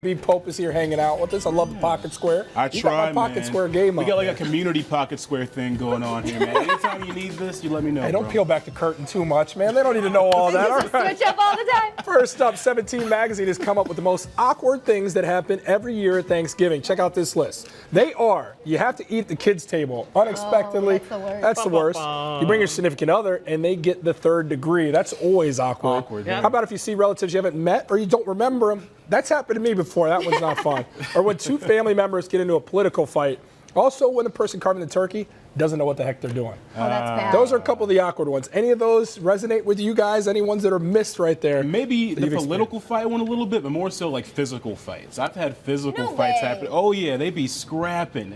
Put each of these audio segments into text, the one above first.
B. Pope is here hanging out with us. I love the pocket square. You got my pocket square game We on, got like man. a community pocket square thing going on here, man. Anytime you need this, you let me know. Hey, don't bro. peel back the curtain too much, man. They don't need to know all that. All right. Switch up all the time. First up, 17 Magazine has come up with the most awkward things that happen every year at Thanksgiving. Check out this list. They are: you have to eat at the kids' table unexpectedly. that's the worst. That's the worst. You bring your significant other, and they get the third degree. That's always awkward. Yeah. How about if you see relatives you haven't met or you don't remember them? That's happened to me before. That one's not fun. Or when two family members get into a political fight. Also, when the person carving the turkey doesn't know what the heck they're doing. Oh, that's bad. Those are a couple of the awkward ones. Any of those resonate with you guys? Any ones that are missed right there? Maybe the you've political fight one a little bit, but more so like physical fights. I've had physical No fights way. happen. Oh yeah, they be scrapping.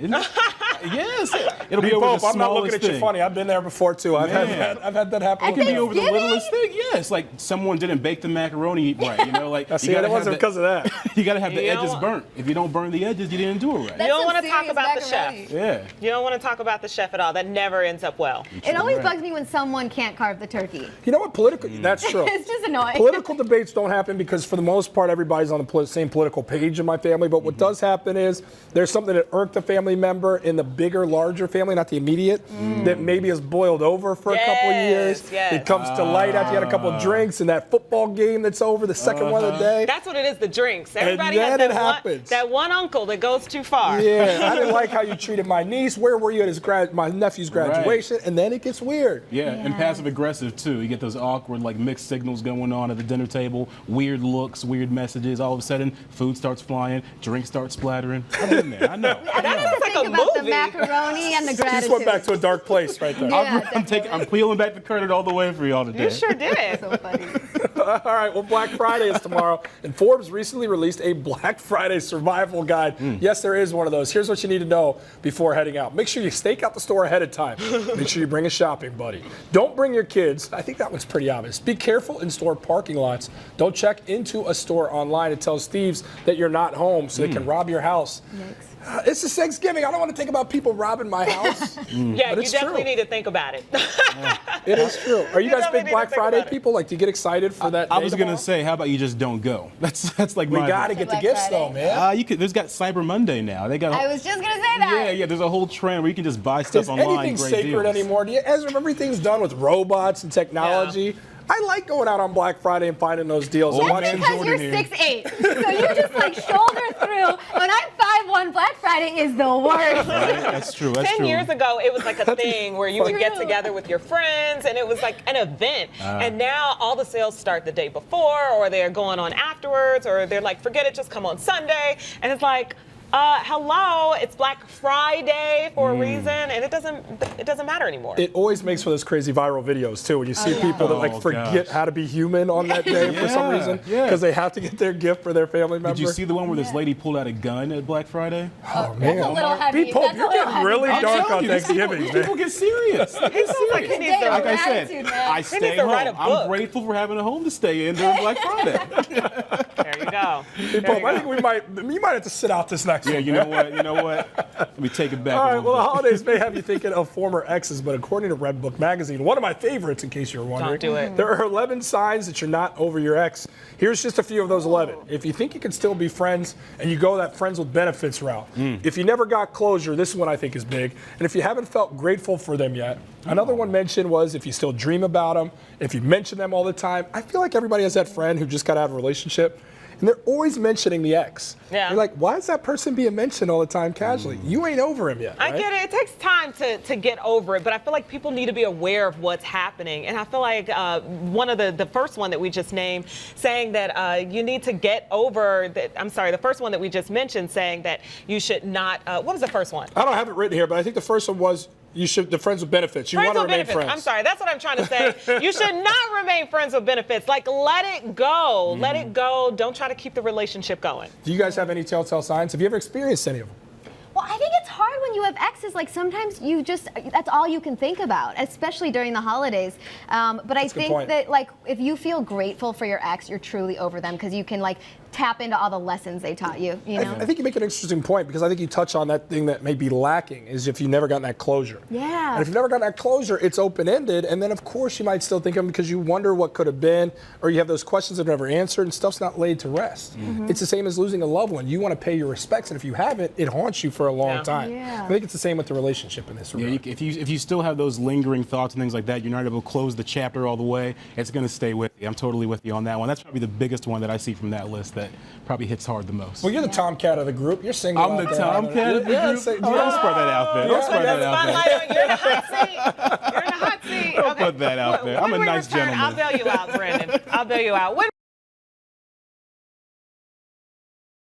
Yes, it'll be over Pope, the I'm not looking smallest at you thing. funny. I've been there before too. I've had that happen. It can be with over the Thanksgiving? littlest thing. Yes, like someone didn't bake the macaroni right. You know, like I see, you gotta it wasn't have because of that. You gotta have the You know edges what? burnt. If you don't burn the edges, you didn't do it right. That's You don't some want to talk serious about the macaroni. chef. Yeah. You don't want to talk about the chef at all. That never ends up well. It always Right. bugs me when someone can't carve the turkey. You know what? That's true. It's just annoying. Political debates don't happen because, for the most part, everybody's on the same political page in my family. But what does happen is there's something that irked a family member in the bigger, larger family, not the immediate, that maybe has boiled over for a couple of years. Yes. It comes to light after you had a couple of drinks and that football game that's over, the second one of the day. That's what it is, the drinks. Everybody then has it that happens. that one uncle that goes too far. Yeah, I didn't like how you treated my niece. Where were you at my nephew's graduation? And then it gets weird. Yeah, and passive aggressive too. You get those awkward, like mixed signals going on at the dinner table, weird looks, weird messages. All of a sudden, food starts flying, drinks start splattering. I've been there. I know. I That need sounds to like think a about the movie. macaroni and the You gratitude. just went back to a dark place right there. Yeah, I'm peeling back the curtain all the way for y'all today. You sure did. so funny. All right, well, Black Friday is tomorrow, and Forbes recently released a Black Friday survival guide. Yes, there is one of those. Here's what you need to know before heading out. Make sure you stake out the store ahead of time. Make sure you bring a shopping buddy. Don't bring your kids. I think that one's pretty obvious. Be careful in store parking lots. Don't check into a store online. It tells thieves that you're not home so they can rob your house. This is Thanksgiving. I don't want to think about people robbing my house. Yeah, But you it's definitely true. need to think about it. It is true. Are you guys definitely big need to Black think Friday about it. people? Like, do you get excited for that I day was gonna tomorrow? say, how about you just don't go? That's like We my. got to get the Black gifts, Friday. though, man. You could. There's got Cyber Monday now. They got. I was just going to say that. Yeah. There's a whole trend where you can just buy stuff Is online. anything great sacred deals. anymore? Ezra, everything's done with robots and technology. I like going out on Black Friday and finding those deals. Old And That's man because you're Jordan here. 6'8". So you just like shoulder through. When I'm 5'1", Black Friday is the worst. Right? That's true. That's 10 true. years ago, it was like a thing where you would get True. together with your friends and it was like an event. And now all the sales start the day before or they're going on afterwards or they're like, forget it, just come on Sunday. And it's like, hello, it's Black Friday for a reason, and it doesn't matter anymore. it always makes for those crazy viral videos, too, when you see yeah. people that like Oh, forget gosh. how to be human on that day for some Yeah, reason yeah. because they have to get their gift for their family member. Did you see the one where this lady pulled out a gun at Black Friday? Oh, That's a little heavy. People, That's a you're little getting heavy. really I'm dark telling on you, these Thanksgiving, people, man. people get serious. They get serious. he needs Day to, of Like I said, gratitude, man. I He stay needs to write home. a I'm book. grateful for having a home to stay in during Black Friday. there you go. Hey, Pope, I think you might have to sit out this next Yeah, one. you know what? You know what? Let me take it back. All a right, little well, the bit. holidays may have you thinking of former exes, but according to Redbook magazine, one of my favorites, in case you were wondering, do it. there are 11 signs that you're not over your ex. Here's just a few of those 11. If you think you can still be friends and you go that friends with benefits route, if you never got closure, this one I think is big, and if you haven't felt grateful for them yet. Another one mentioned was if you still dream about them, if you mention them all the time. I feel like everybody has that friend who just got out of a relationship. And they're always mentioning the ex. Yeah. You're like, why is that person being mentioned all the time casually? You ain't over him yet. I right? get it. It takes time to get over it, but I feel like people need to be aware of what's happening. And I feel like one of the first one that we just named saying that you need to get over that. I'm sorry, the first one that we just mentioned saying that you should not. What was the first one? I don't have it written here, but I think the first one was the friends with benefits. You want Friends to with remain benefits. friends. I'm sorry, that's what I'm trying to say. You should not remain friends with benefits. Like, let it go. Let it go. Don't try to keep the relationship going. Do you guys have any telltale signs? Have you ever experienced any of them? Well, I think it's hard when you have exes. Like sometimes that's all you can think about, especially during the holidays. But I a good think point. that like if you feel grateful for your ex, you're truly over them because you can like tap into all the lessons they taught you. You know. I think you make an interesting point because I think you touch on that thing that may be lacking is if you've never gotten that closure. Yeah. And if you've never gotten that closure, it's open-ended, and then of course you might still think of them because you wonder what could have been, or you have those questions that are never answered, and stuff's not laid to rest. It's the same as losing a loved one. You want to pay your respects, and if you haven't, it haunts you for a long time. Yeah. I think it's the same with the relationship in this Yeah, regard. if you still have those lingering thoughts and things like that, you're not able to close the chapter all the way. It's going to stay with you. I'm totally with you on that one. That's probably the biggest one that I see from that list that probably hits hard the most. Well, you're the tomcat of the group. You're single. I'm out the there. tomcat of the Yeah, group. say- Oh, don't spread that out there. Don't spread that out there. Spotlight on, you're in the hot seat. You're in the hot seat. Don't Okay. put that out there. I'm When a we nice return, gentleman. I'll bail you out, Brandon. I'll bail you out. When